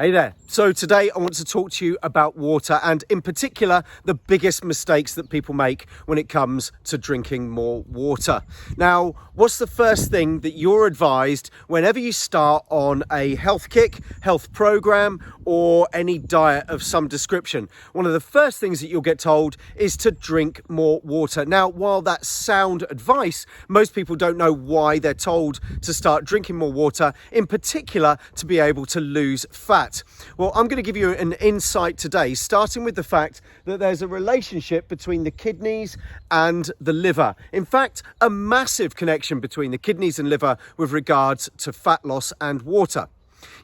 Hey there. So today I want to talk to you about water and in particular the biggest mistakes that people make when it comes to drinking more water. Now, what's the first thing that you're advised whenever you start on a health kick, health program or any diet of some description? One of the first things that you'll get told is to drink more water. Now, while that's sound advice, most people don't know why they're told to start drinking more water, in particular to be able to lose fat. Well, I'm going to give you an insight today, starting with the fact that there's a relationship between the kidneys and the liver. In fact, a massive connection between the kidneys and liver with regards to fat loss and water.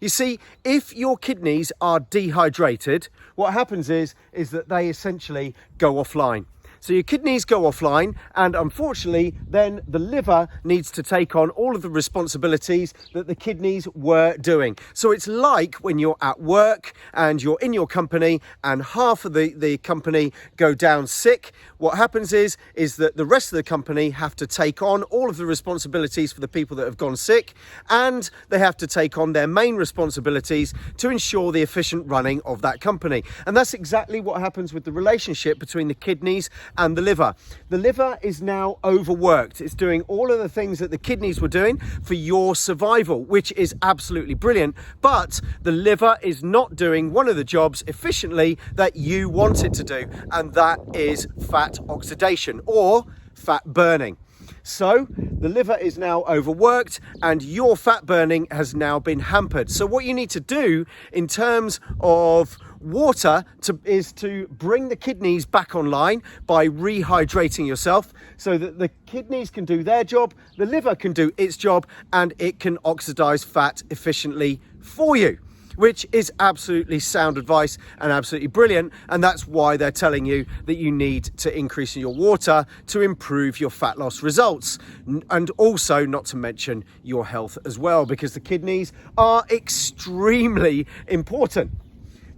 You see, if your kidneys are dehydrated, what happens is that they essentially go offline. So your kidneys go offline, and unfortunately then the liver needs to take on all of the responsibilities that the kidneys were doing. So it's like when you're at work and you're in your company and half of the company go down sick. What happens is that the rest of the company have to take on all of the responsibilities for the people that have gone sick, and they have to take on their main responsibilities to ensure the efficient running of that company. And that's exactly what happens with the relationship between the kidneys and the liver. The liver is now overworked. It's doing all of the things that the kidneys were doing for your survival, which is absolutely brilliant. But the liver is not doing one of the jobs efficiently that you want it to do, and that is fat oxidation or fat burning. So the liver is now overworked and your fat burning has now been hampered. So what you need to do in terms of water is to bring the kidneys back online by rehydrating yourself so that the kidneys can do their job, the liver can do its job, and it can oxidize fat efficiently for you, which is absolutely sound advice and absolutely brilliant. And that's why they're telling you that you need to increase your water to improve your fat loss results. And also, not to mention your health as well, because the kidneys are extremely important.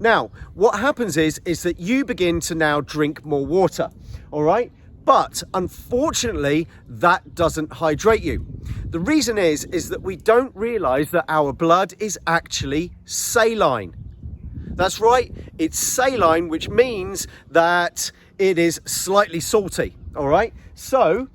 Now, what happens is that you begin to now drink more water, all right? But unfortunately, that doesn't hydrate you. The reason is that we don't realize that our blood is actually saline. That's right, it's saline, which means that it is slightly salty, all right? So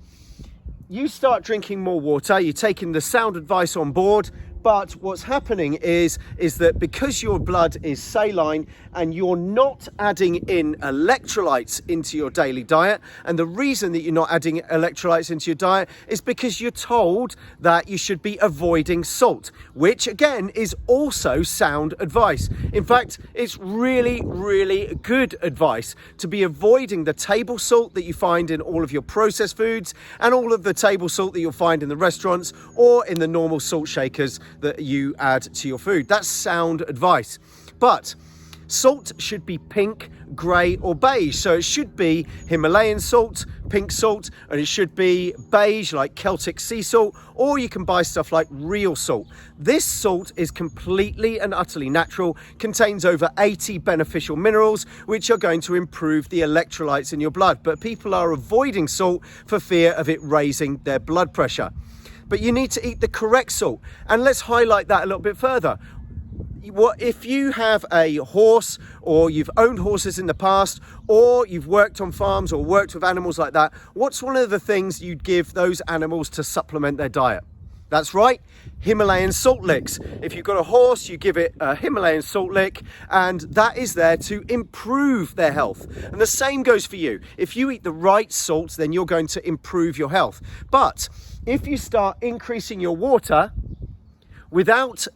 you start drinking more water, you're taking the sound advice on board, but what's happening is that because your blood is saline and you're not adding in electrolytes into your daily diet, and the reason that you're not adding electrolytes into your diet is because you're told that you should be avoiding salt, which again is also sound advice. In fact, it's really, really good advice to be avoiding the table salt that you find in all of your processed foods and all of the table salt that you'll find in the restaurants or in the normal salt shakers that you add to your food. That's sound advice. But salt should be pink, grey or beige. So it should be Himalayan salt, pink salt, and it should be beige like Celtic sea salt, or you can buy stuff like real salt. This salt is completely and utterly natural, contains over 80 beneficial minerals, which are going to improve the electrolytes in your blood. But people are avoiding salt for fear of it raising their blood pressure. But you need to eat the correct salt. And let's highlight that a little bit further. If you have a horse, or you've owned horses in the past, or you've worked on farms or worked with animals like that, what's one of the things you'd give those animals to supplement their diet? That's right, Himalayan salt licks. If you've got a horse, you give it a Himalayan salt lick, and that is there to improve their health. And the same goes for you. If you eat the right salts, then you're going to improve your health. But if you start increasing your water without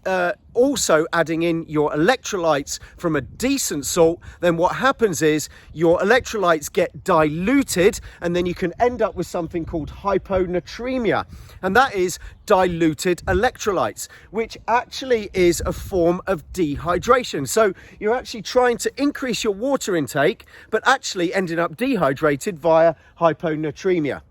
also adding in your electrolytes from a decent salt, then what happens is your electrolytes get diluted, and then you can end up with something called hyponatremia. And that is diluted electrolytes, which actually is a form of dehydration. So you're actually trying to increase your water intake, but actually ending up dehydrated via hyponatremia.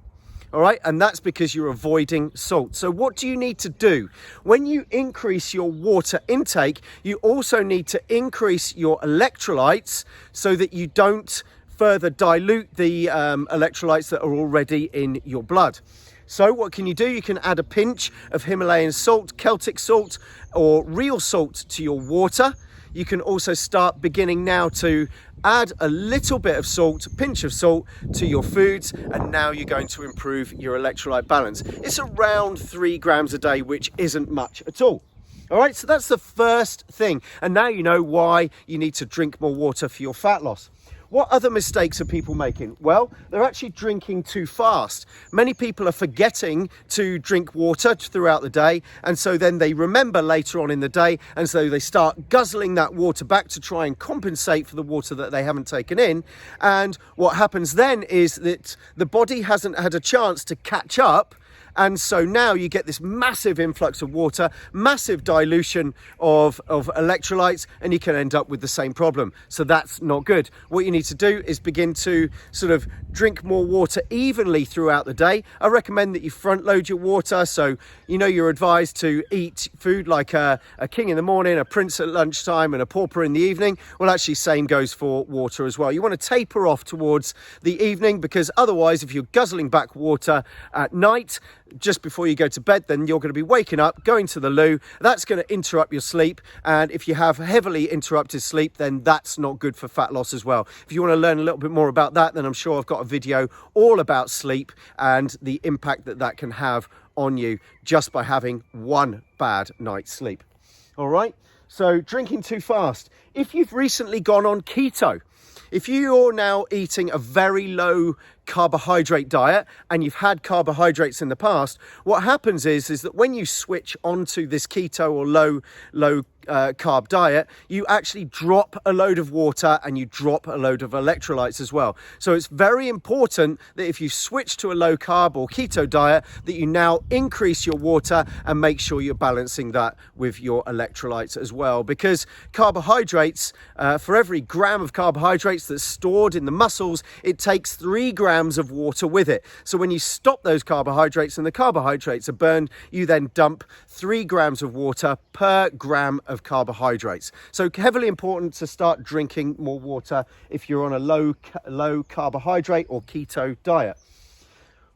All right, and that's because you're avoiding salt. So what do you need to do? When you increase your water intake, you also need to increase your electrolytes so that you don't further dilute the electrolytes that are already in your blood. So what can you do? You can add a pinch of Himalayan salt, Celtic salt, or real salt to your water. You can also start beginning now to add a little bit of salt, pinch of salt to your foods, and now you're going to improve your electrolyte balance. It's around 3 grams a day, which isn't much at all. All right, so that's the first thing. And now you know why you need to drink more water for your fat loss. What other mistakes are people making? Well, they're actually drinking too fast. Many people are forgetting to drink water throughout the day, and so then they remember later on in the day, and so they start guzzling that water back to try and compensate for the water that they haven't taken in. And what happens then is that the body hasn't had a chance to catch up. And so now you get this massive influx of water, massive dilution of electrolytes, and you can end up with the same problem. So that's not good. What you need to do is begin to sort of drink more water evenly throughout the day. I recommend that you front load your water. So, you know, you're advised to eat food like a king in the morning, a prince at lunchtime, and a pauper in the evening. Well, actually, same goes for water as well. You want to taper off towards the evening, because otherwise, if you're guzzling back water at night, just before you go to bed, then you're going to be waking up, going to the loo. That's going to interrupt your sleep. And if you have heavily interrupted sleep, then that's not good for fat loss as well. If you want to learn a little bit more about that, then I'm sure I've got a video all about sleep and the impact that that can have on you just by having one bad night's sleep. All right. So drinking too fast. If you've recently gone on keto, if you're now eating a very low carbohydrate diet and you've had carbohydrates in the past, what happens is that when you switch onto this keto or low carb diet, you actually drop a load of water and you drop a load of electrolytes as well. So it's very important that if you switch to a low carb or keto diet, that you now increase your water and make sure you're balancing that with your electrolytes as well, because carbohydrates, for every gram of carbohydrates that's stored in the muscles, it takes 3 grams of water with it. So when you stop those carbohydrates and the carbohydrates are burned, you then dump 3 grams of water per gram of carbohydrates. So heavily important to start drinking more water if you're on a low carbohydrate or keto diet.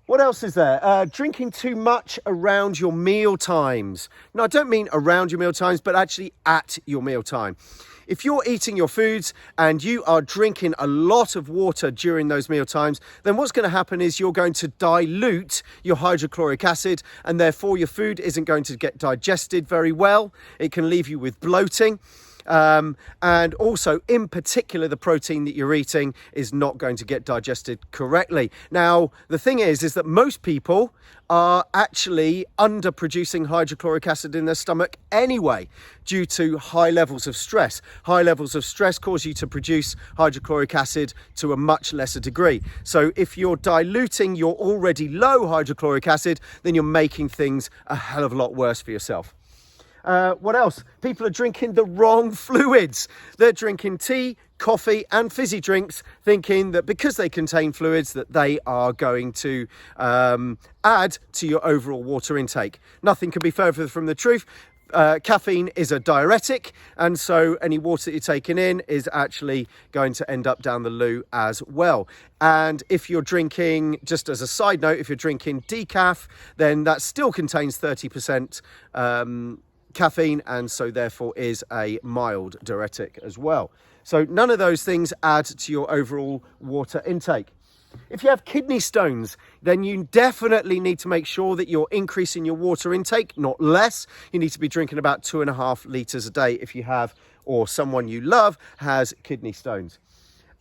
What else is there? Drinking too much around your meal times. Now, I don't mean around your meal times, but actually at your meal time. If you're eating your foods and you are drinking a lot of water during those meal times, then what's going to happen is you're going to dilute your hydrochloric acid, and therefore your food isn't going to get digested very well. It can leave you with bloating. And also, in particular, the protein that you're eating is not going to get digested correctly. Now, the thing is that most people are actually underproducing hydrochloric acid in their stomach anyway, due to high levels of stress. High levels of stress cause you to produce hydrochloric acid to a much lesser degree. So if you're diluting your already low hydrochloric acid, then you're making things a hell of a lot worse for yourself. What else? People are drinking the wrong fluids. They're drinking tea, coffee and fizzy drinks, thinking that because they contain fluids that they are going to add to your overall water intake. Nothing could be further from the truth. Caffeine is a diuretic, and so any water that you're taking in is actually going to end up down the loo as well. And if you're drinking, just as a side note, if you're drinking decaf, then that still contains 30% caffeine, and so therefore is a mild diuretic as well. So none of those things add to your overall water intake. If you have kidney stones, then you definitely need to make sure that you're increasing your water intake, not less. You need to be drinking about 2.5 litres a day if you have, or someone you love has kidney stones.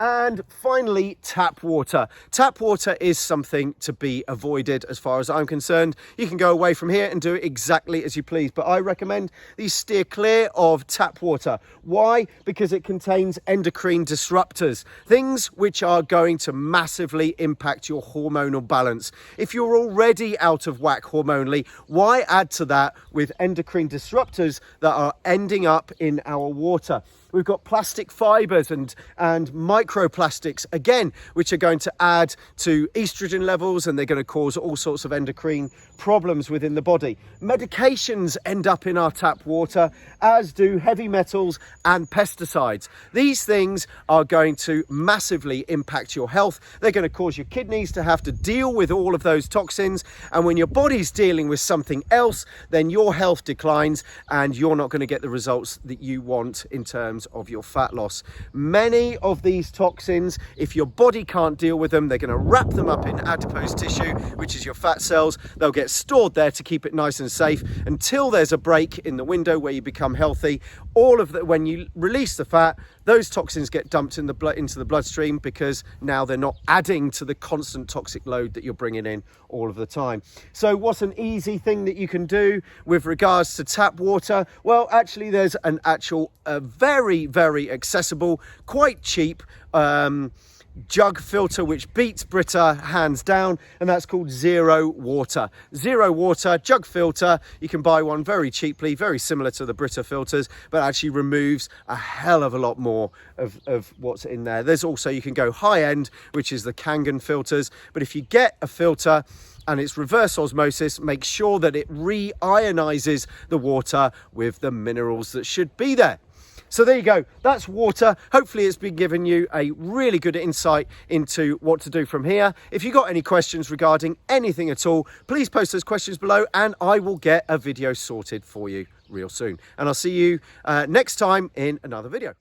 And finally, tap water. Tap water is something to be avoided as far as I'm concerned. You can go away from here and do it exactly as you please, but I recommend that you steer clear of tap water. Why? Because it contains endocrine disruptors, things which are going to massively impact your hormonal balance. If you're already out of whack hormonally, why add to that with endocrine disruptors that are ending up in our water? We've got plastic fibers and microplastics, again, which are going to add to estrogen levels, and they're going to cause all sorts of endocrine problems within the body. Medications end up in our tap water, as do heavy metals and pesticides. These things are going to massively impact your health. They're going to cause your kidneys to have to deal with all of those toxins. And when your body's dealing with something else, then your health declines and you're not going to get the results that you want in terms of your fat loss. Many of these toxins, if your body can't deal with them, they're going to wrap them up in adipose tissue, which is your fat cells. They'll get stored there to keep it nice and safe until there's a break in the window where you become healthy. All of that, when you release the fat, those toxins get dumped in the blood, into the bloodstream, because now they're not adding to the constant toxic load that you're bringing in all of the time. So what's an easy thing that you can do with regards to tap water? Well, actually there's an actual very, very accessible, quite cheap jug filter which beats Brita hands down, and that's called Zero Water. Zero Water jug filter. You can buy one very cheaply, very similar to the Brita filters, but actually removes a hell of a lot more of what's in there. There's also, you can go high end, which is the Kangen filters, but if you get a filter and it's reverse osmosis, make sure that it re-ionizes the water with the minerals that should be there. So there you go, that's water. Hopefully it's been giving you a really good insight into what to do from here. If you've got any questions regarding anything at all, please post those questions below and I will get a video sorted for you real soon. And I'll see you next time in another video.